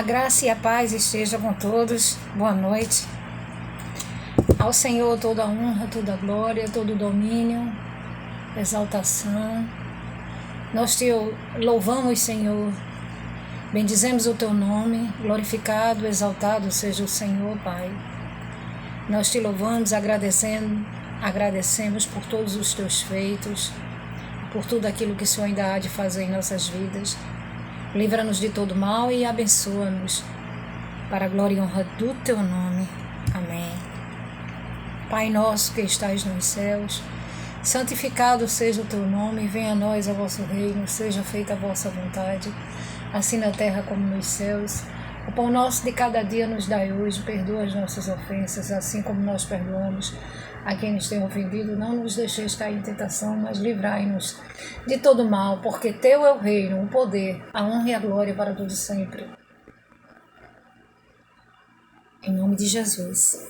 A graça e a paz estejam com todos. Boa noite. Ao Senhor toda a honra, toda a glória, todo o domínio, exaltação. Nós te louvamos, Senhor. Bendizemos o teu nome. Glorificado, exaltado seja o Senhor, Pai. Nós te louvamos, agradecemos por todos os teus feitos, por tudo aquilo que o Senhor ainda há de fazer em nossas vidas. Livra-nos de todo mal e abençoa-nos para a glória e honra do teu nome. Amém. Pai nosso que estais nos céus, santificado seja o teu nome, venha a nós o vosso reino, seja feita a vossa vontade, assim na terra como nos céus. O pão nosso de cada dia nos dai hoje, perdoa as nossas ofensas, assim como nós perdoamos a quem nos tem ofendido. Não nos deixeis cair em tentação, mas livrai-nos de todo mal, porque teu é o reino, o poder, a honra e a glória para todos sempre. Em nome de Jesus.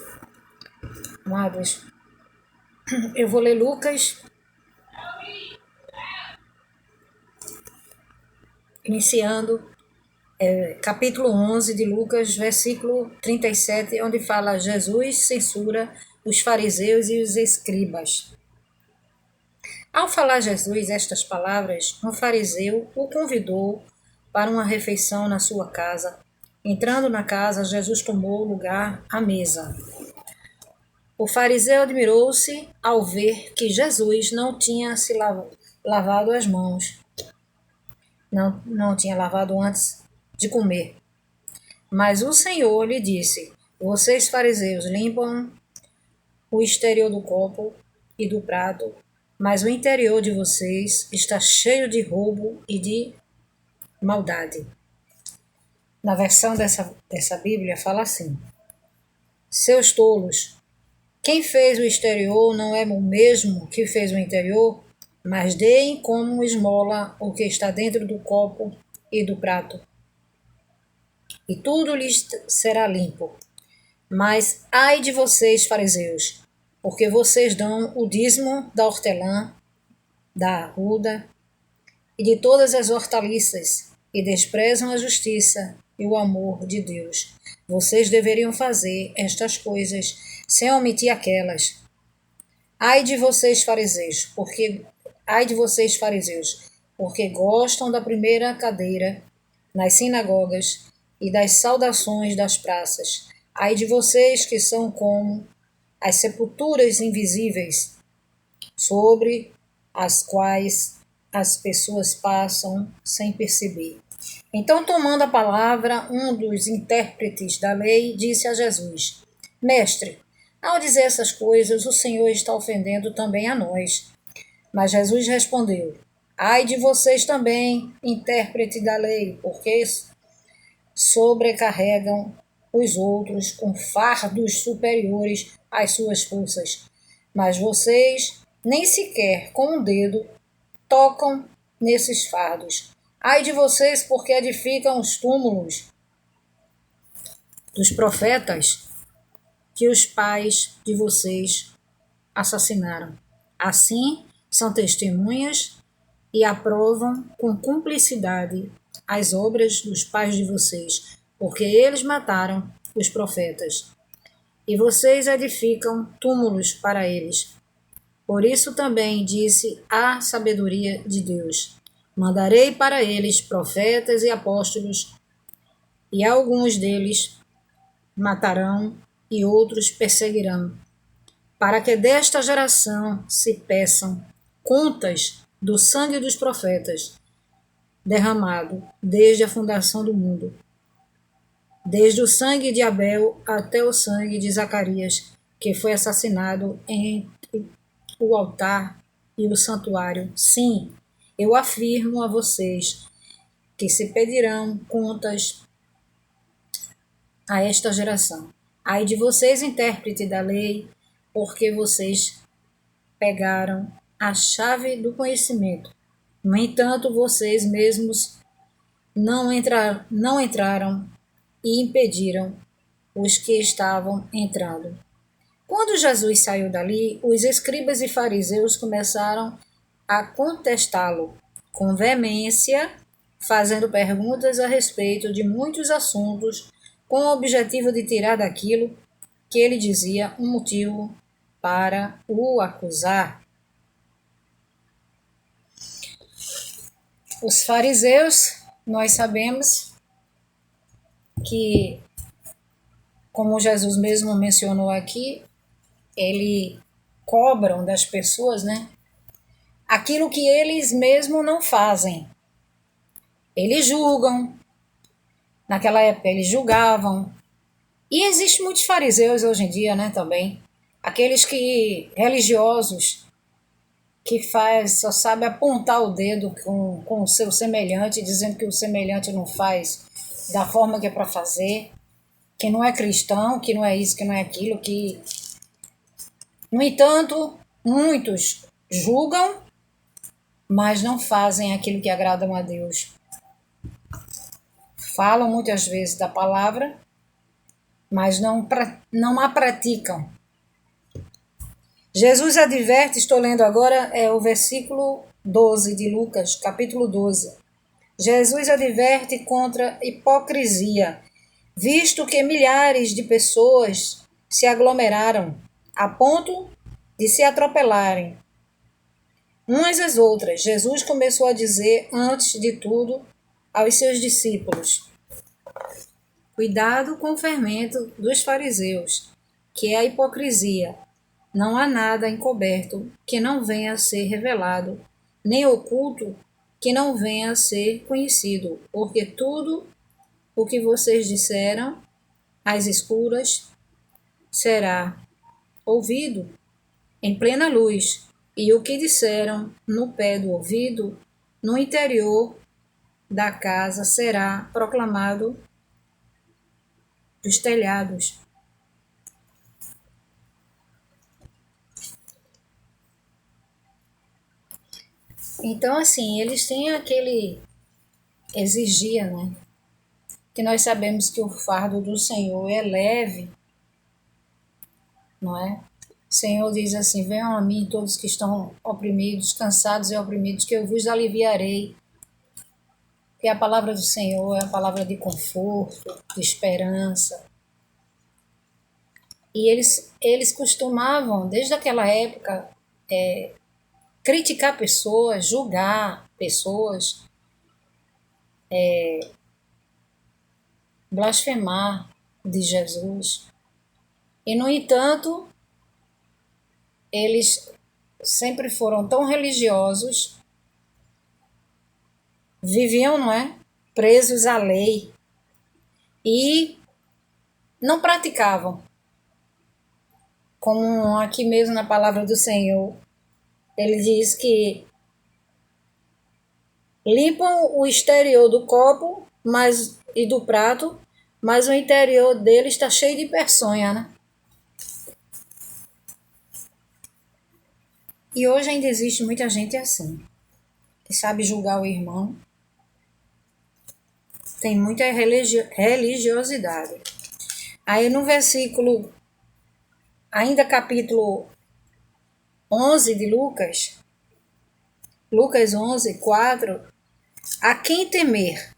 Amados, eu vou ler Lucas, iniciando capítulo 11 de Lucas, versículo 37, onde fala: Jesus censura os fariseus e os escribas. Ao falar Jesus estas palavras, um fariseu o convidou para uma refeição na sua casa. Entrando na casa, Jesus tomou lugar à mesa. O fariseu admirou-se ao ver que Jesus não tinha se lavado as mãos. Não tinha lavado antes de comer. Mas o Senhor lhe disse: vocês fariseus limpam o exterior do copo e do prato, mas o interior de vocês está cheio de roubo e de maldade. Na versão dessa Bíblia fala assim: seus tolos, quem fez o exterior não é o mesmo que fez o interior? Mas deem como esmola o que está dentro do copo e do prato, e tudo lhes será limpo. Mas ai de vocês, fariseus, porque vocês dão o dízimo da hortelã, da arruda e de todas as hortaliças, e desprezam a justiça e o amor de Deus. Vocês deveriam fazer estas coisas sem omitir aquelas. Ai de vocês, fariseus, porque gostam da primeira cadeira nas sinagogas e das saudações das praças. Ai de vocês que são como as sepulturas invisíveis, sobre as quais as pessoas passam sem perceber. Então, tomando a palavra, um dos intérpretes da lei disse a Jesus: Mestre, ao dizer essas coisas, o Senhor está ofendendo também a nós. Mas Jesus respondeu: ai de vocês também, intérprete da lei, porque sobrecarregam os outros com fardos superiores às suas forças. Mas vocês nem sequer com um dedo tocam nesses fardos. Ai de vocês, porque edificam os túmulos dos profetas que os pais de vocês assassinaram. Assim, são testemunhas e aprovam com cumplicidade as obras dos pais de vocês, porque eles mataram os profetas, e vocês edificam túmulos para eles. Por isso também disse a sabedoria de Deus: mandarei para eles profetas e apóstolos, e alguns deles matarão e outros perseguirão, para que desta geração se peçam contas do sangue dos profetas, derramado desde a fundação do mundo, desde o sangue de Abel até o sangue de Zacarias, que foi assassinado entre o altar e o santuário. Sim, eu afirmo a vocês que se pedirão contas a esta geração. Ai de vocês, intérprete da lei, porque vocês pegaram a chave do conhecimento. No entanto, vocês mesmos não entraram e impediram os que estavam entrando. Quando Jesus saiu dali, os escribas e fariseus começaram a contestá-lo com veemência, fazendo perguntas a respeito de muitos assuntos, com o objetivo de tirar daquilo que ele dizia um motivo para o acusar. Os fariseus, nós sabemos que, como Jesus mesmo mencionou aqui, eles cobram das pessoas, né, aquilo que eles mesmos não fazem. Eles julgam, naquela época eles julgavam. E existem muitos fariseus hoje em dia, né, também. Aqueles religiosos, que só sabe apontar o dedo com o seu semelhante, dizendo que o semelhante não faz da forma que é para fazer, que não é cristão, que não é isso, que não é aquilo, que... No entanto, muitos julgam, mas não fazem aquilo que agrada a Deus. Falam muitas vezes da palavra, mas não a praticam. Jesus adverte, estou lendo agora, é o versículo 12 de Lucas, capítulo 12. Jesus adverte contra hipocrisia, visto que milhares de pessoas se aglomeraram a ponto de se atropelarem umas às outras. Jesus começou a dizer, antes de tudo, aos seus discípulos: cuidado com o fermento dos fariseus, que é a hipocrisia. Não há nada encoberto que não venha a ser revelado, nem oculto que não venha a ser conhecido, porque tudo o que vocês disseram às escuras será ouvido em plena luz, e o que disseram no pé do ouvido, no interior da casa, será proclamado dos telhados. Então, assim, eles têm aquele exigia, né? Que nós sabemos que o fardo do Senhor é leve, não é? O Senhor diz assim: venham a mim todos que estão oprimidos, cansados e oprimidos, que eu vos aliviarei. Que a palavra do Senhor é a palavra de conforto, de esperança. E eles costumavam, desde aquela época, criticar pessoas, julgar pessoas, blasfemar de Jesus. E, no entanto, eles sempre foram tão religiosos, viviam, não é? Presos à lei e não praticavam. Como aqui mesmo na palavra do Senhor, ele diz que limpam o exterior do copo e do prato, mas o interior dele está cheio de peçonha, né? E hoje ainda existe muita gente assim, que sabe julgar o irmão. Tem muita religiosidade. Aí no versículo, ainda capítulo 11 de Lucas 11, 4, a quem temer?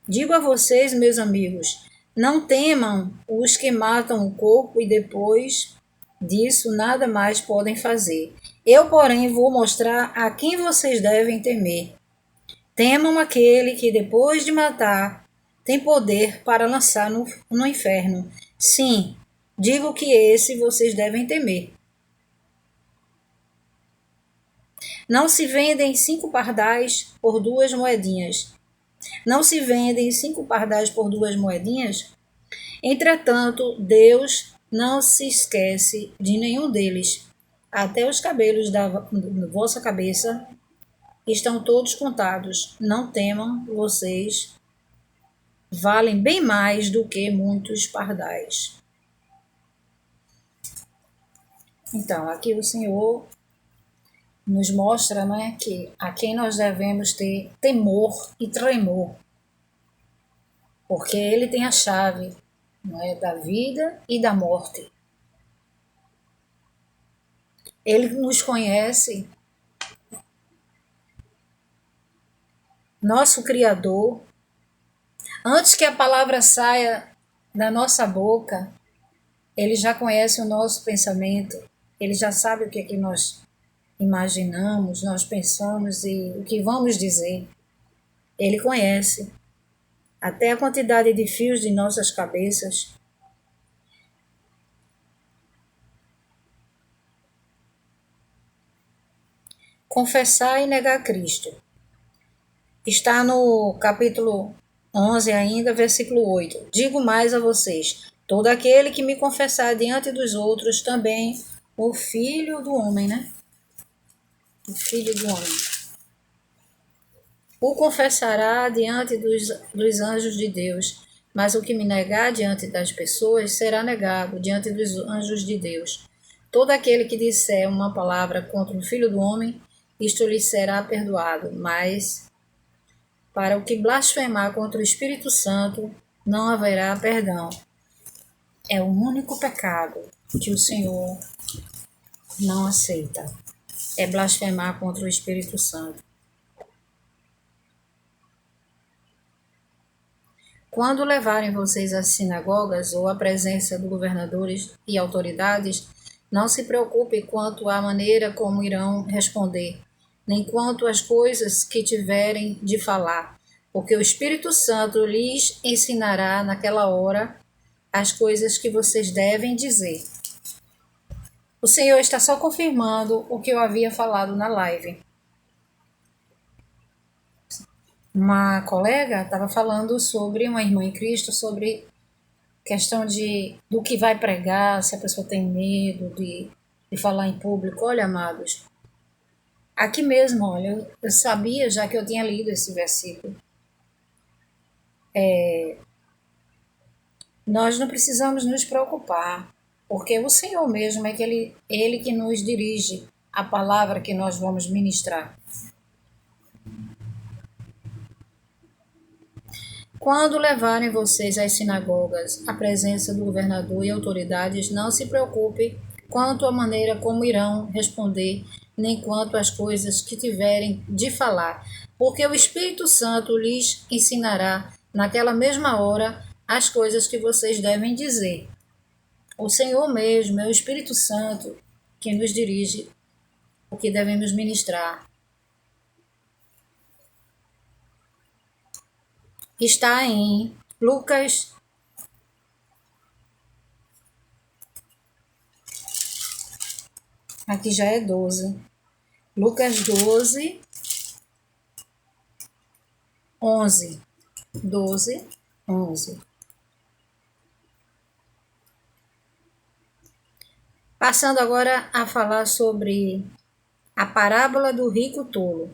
Digo a vocês, meus amigos, não temam os que matam o corpo e depois disso nada mais podem fazer. Eu, porém, vou mostrar a quem vocês devem temer. Temam aquele que, depois de matar, tem poder para lançar no inferno. Sim, digo que esse vocês devem temer. Não se vendem 5 pardais por 2 moedinhas. Não se vendem 5 pardais por 2 moedinhas? Entretanto, Deus não se esquece de nenhum deles. Até os cabelos da vossa cabeça estão todos contados. Não temam, vocês valem bem mais do que muitos pardais. Então, aqui o Senhor nos mostra, né, que a quem nós devemos ter temor e tremor, porque Ele tem a chave, não é, da vida e da morte. Ele nos conhece nosso Criador, antes que a palavra saia da nossa boca, Ele já conhece o nosso pensamento, Ele já sabe o que é que nós imaginamos, nós pensamos e o que vamos dizer. Ele conhece até a quantidade de fios de nossas cabeças. Confessar e negar Cristo. Está no capítulo 11 ainda, versículo 8. Digo mais a vocês, todo aquele que me confessar diante dos outros, também o Filho do Homem, né? O Filho do Homem. O confessará diante dos anjos de Deus, mas o que me negar diante das pessoas será negado diante dos anjos de Deus. Todo aquele que disser uma palavra contra o Filho do Homem, isto lhe será perdoado, mas para o que blasfemar contra o Espírito Santo, não haverá perdão. É o único pecado que o Senhor não aceita. É blasfemar contra o Espírito Santo. Quando levarem vocês às sinagogas ou à presença de governadores e autoridades, não se preocupe quanto à maneira como irão responder, nem quanto às coisas que tiverem de falar, porque o Espírito Santo lhes ensinará naquela hora as coisas que vocês devem dizer. O Senhor está só confirmando o que eu havia falado na live. Uma colega estava falando sobre uma irmã em Cristo, sobre questão do que vai pregar, se a pessoa tem medo de falar em público. Olha, amados, aqui mesmo, olha, eu sabia já que eu tinha lido esse versículo. Nós não precisamos nos preocupar, porque o Senhor mesmo é que ele que nos dirige a palavra que nós vamos ministrar. Quando levarem vocês às sinagogas, à presença do governador e autoridades, não se preocupe quanto à maneira como irão responder, nem quanto às coisas que tiverem de falar, porque o Espírito Santo lhes ensinará naquela mesma hora as coisas que vocês devem dizer. O Senhor mesmo é o Espírito Santo que nos dirige o que devemos ministrar. Está em Lucas, aqui já é 12. Lucas 12, 11. 12, 11. Passando agora a falar sobre a parábola do rico tolo.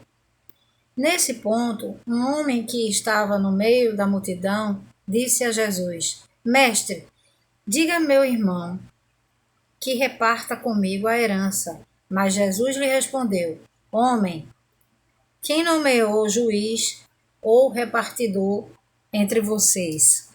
Nesse ponto, um homem que estava no meio da multidão disse a Jesus: Mestre, diga a meu irmão que reparta comigo a herança. Mas Jesus lhe respondeu: Homem, quem nomeou juiz ou repartidor entre vocês?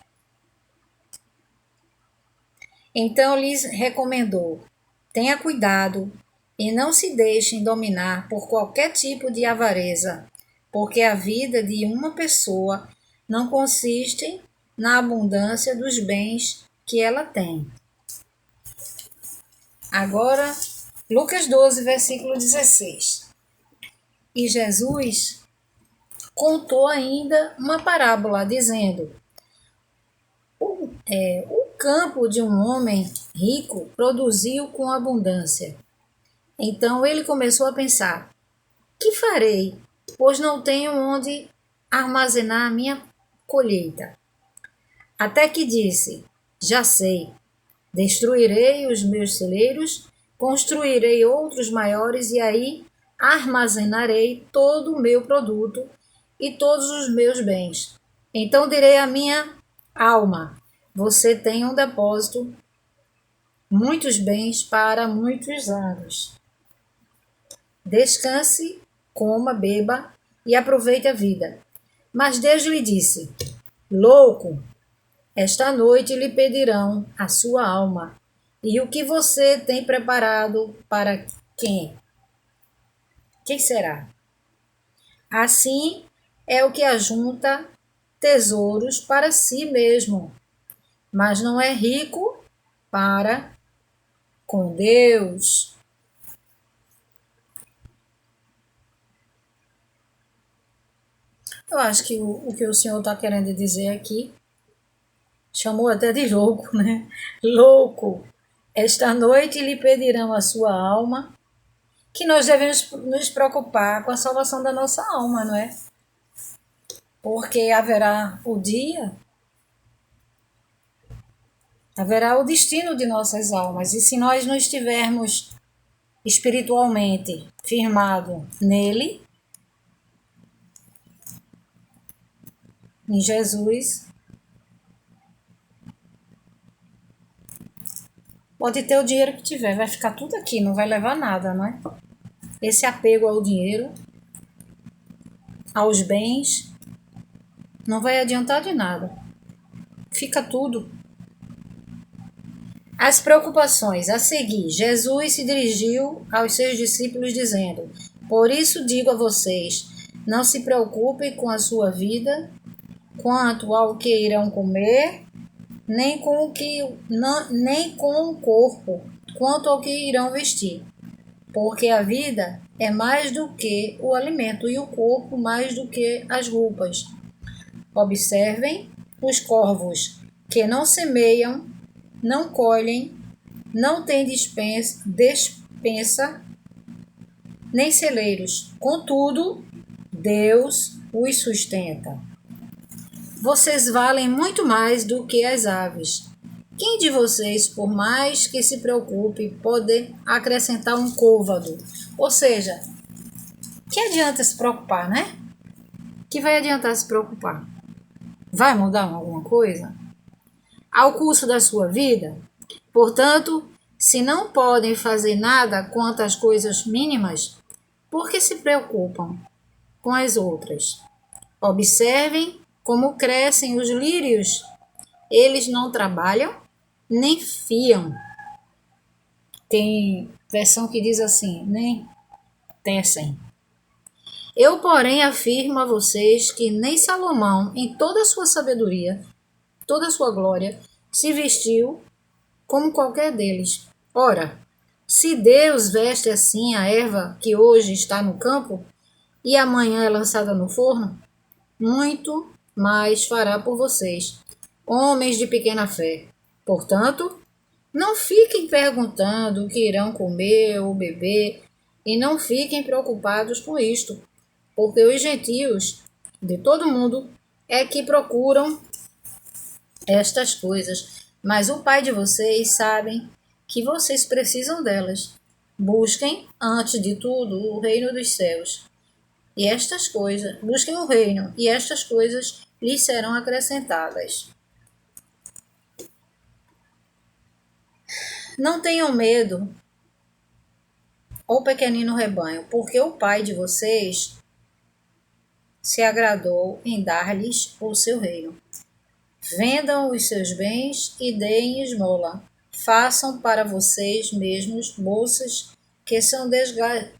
Então lhes recomendou: Tenha cuidado e não se deixem dominar por qualquer tipo de avareza, porque a vida de uma pessoa não consiste na abundância dos bens que ela tem. Agora, Lucas 12, versículo 16. E Jesus contou ainda uma parábola, dizendo: o campo de um homem rico produziu com abundância. Então ele começou a pensar: que farei, pois não tenho onde armazenar a minha colheita? Até que disse: já sei, destruirei os meus celeiros, construirei outros maiores e aí armazenarei todo o meu produto e todos os meus bens. Então direi à minha alma: você tem um depósito, muitos bens para muitos anos. Descanse, coma, beba e aproveite a vida. Mas Deus lhe disse: louco, esta noite lhe pedirão a sua alma. E o que você tem preparado para quem? Quem será? Assim, é o que ajunta tesouros para si mesmo, mas não é rico para com Deus. Eu acho que o que o Senhor está querendo dizer aqui, chamou até de louco, né? Louco! Esta noite lhe pedirão a sua alma, que nós devemos nos preocupar com a salvação da nossa alma, não é? Porque haverá o destino de nossas almas, e se nós não estivermos espiritualmente firmado nele, em Jesus, pode ter o dinheiro que tiver, vai ficar tudo aqui, não vai levar nada, não é? Esse apego ao dinheiro, aos bens, não vai adiantar de nada. Fica tudo. As preocupações. A seguir, Jesus se dirigiu aos seus discípulos dizendo: Por isso digo a vocês, não se preocupem com a sua vida, quanto ao que irão comer, nem com nem com o corpo, quanto ao que irão vestir. Porque a vida é mais do que o alimento e o corpo mais do que as roupas. Observem os corvos, que não semeiam, não colhem, não têm despensa, nem celeiros. Contudo, Deus os sustenta. Vocês valem muito mais do que as aves. Quem de vocês, por mais que se preocupe, pode acrescentar um côvado? Ou seja, que adianta se preocupar, né? Que vai adiantar se preocupar? Vai mudar alguma coisa? Ao curso da sua vida? Portanto, se não podem fazer nada quanto às coisas mínimas, por que se preocupam com as outras? Observem como crescem os lírios. Eles não trabalham nem fiam. Tem versão que diz assim, nem tecem. Eu, porém, afirmo a vocês que nem Salomão, em toda a sua sabedoria, toda a sua glória, se vestiu como qualquer deles. Ora, se Deus veste assim a erva que hoje está no campo e amanhã é lançada no forno, muito mais fará por vocês, homens de pequena fé. Portanto, não fiquem perguntando o que irão comer ou beber, e não fiquem preocupados com isto, porque os gentios de todo mundo é que procuram estas coisas, mas o Pai de vocês sabe que vocês precisam delas. Busquem, antes de tudo, o reino dos céus. E estas coisas, busquem o reino, e estas coisas lhes serão acrescentadas. Não tenham medo, ó pequenino rebanho, porque o Pai de vocês se agradou em dar-lhes o seu reino. Vendam os seus bens e deem esmola. Façam para vocês mesmos bolsas que são desgastem,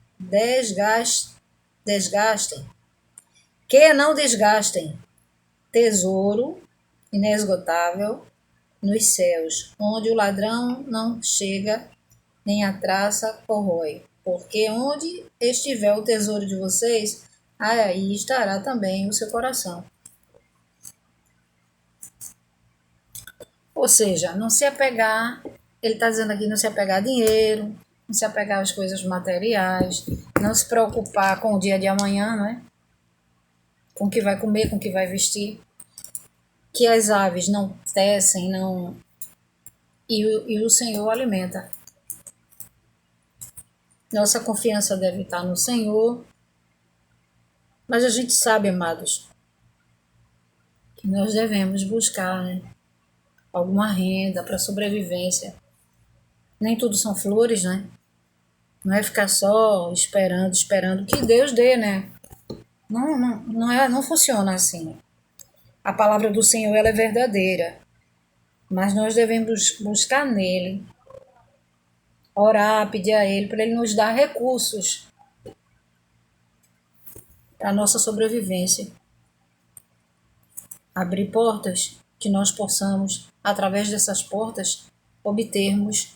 que não desgastem, tesouro inesgotável nos céus, onde o ladrão não chega, nem a traça corrói. Porque onde estiver o tesouro de vocês, aí estará também o seu coração. Ou seja, não se apegar, ele está dizendo aqui, não se apegar a dinheiro, não se apegar às coisas materiais, não se preocupar com o dia de amanhã, não é? Com o que vai comer, com o que vai vestir. Que as aves não tecem, não... E o Senhor alimenta. Nossa confiança deve estar no Senhor. Mas a gente sabe, amados, que nós devemos buscar, né, alguma renda para sobrevivência. Nem tudo são flores, né? Não é ficar só esperando que Deus dê, né? Não funciona assim. A palavra do Senhor ela é verdadeira, mas nós devemos buscar nele, orar, pedir a ele para ele nos dar recursos para a nossa sobrevivência. abrir portas que nós possamos, através dessas portas, obtermos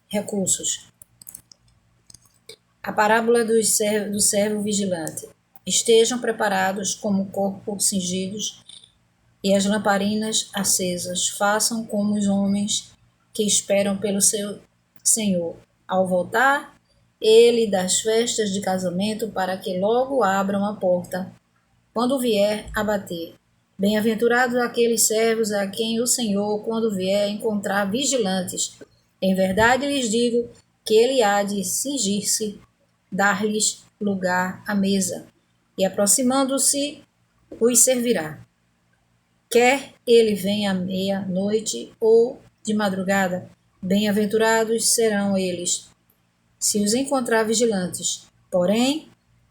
recursos. A parábola do servo vigilante. Estejam preparados como o corpo cingidos e as lamparinas acesas. Façam como os homens que esperam pelo seu Senhor. Ao voltar, ele das festas de casamento, para que logo abram a porta quando vier a bater. Bem-aventurados aqueles servos a quem o Senhor, quando vier, encontrar vigilantes. Em verdade lhes digo que ele há de cingir-se, dar-lhes lugar à mesa, e aproximando-se, os servirá. Quer ele venha à meia-noite ou de madrugada, bem-aventurados serão eles, se os encontrar vigilantes. Porém,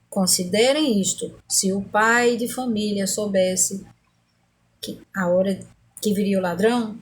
considerem isto: se o pai de família soubesse que a hora que viria o ladrão,